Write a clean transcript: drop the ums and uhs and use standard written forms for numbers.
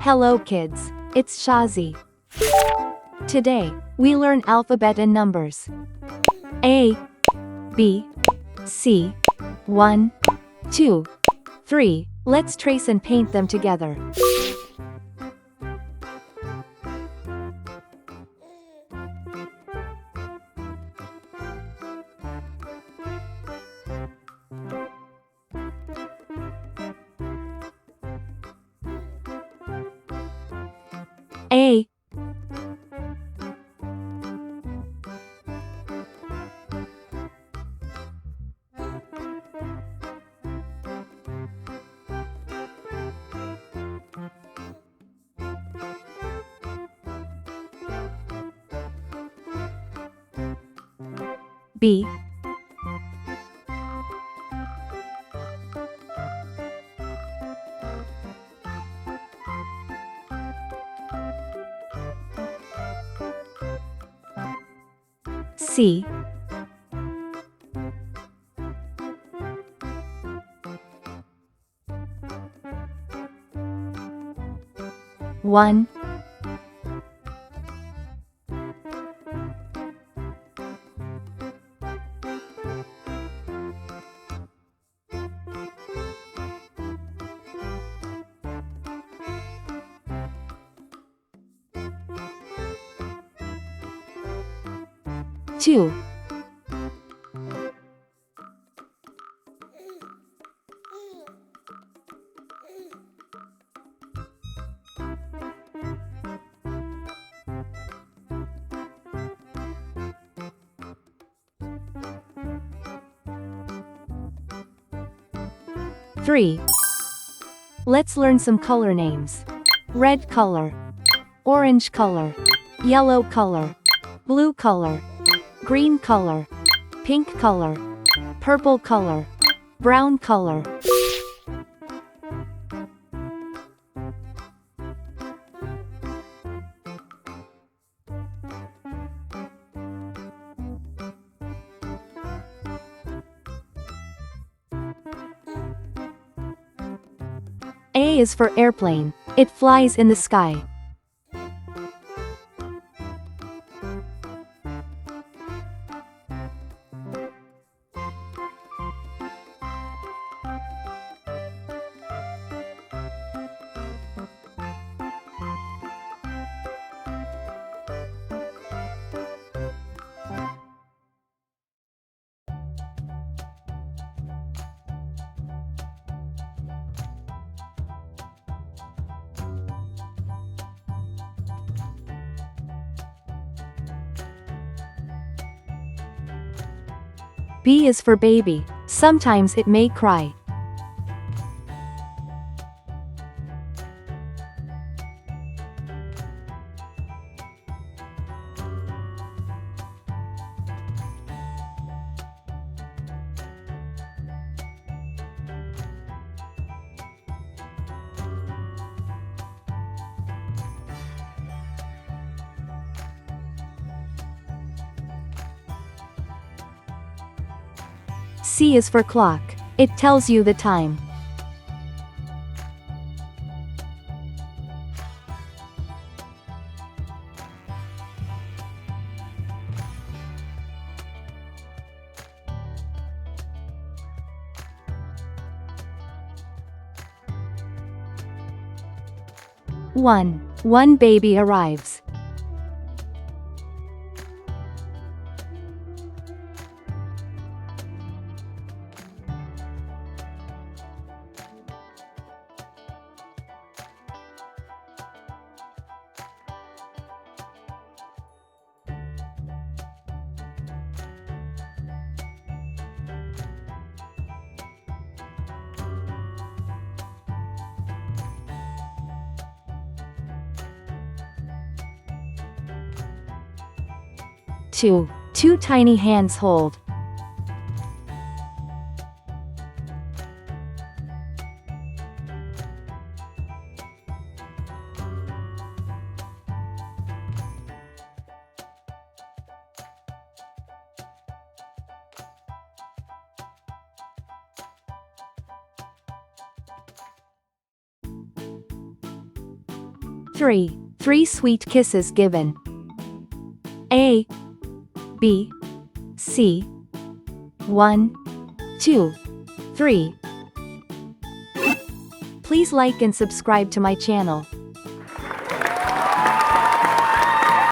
Hello kids, it's Shazi. Today, we learn alphabet and numbers. A, B, C, 1, 2, 3. Let's trace and paint them together. A, B, C, one, two, three. Let's learn some color names. Red color, orange color, yellow color, blue color, green color, pink color, purple color, brown color. A is for airplane. It flies in the sky. B is for baby. Sometimes it may cry. C is for clock. It tells you the time. One baby arrives. Two tiny hands hold. 3. 3 sweet kisses given. A, B, C. 1, 2, 3. Please like and subscribe to my channel.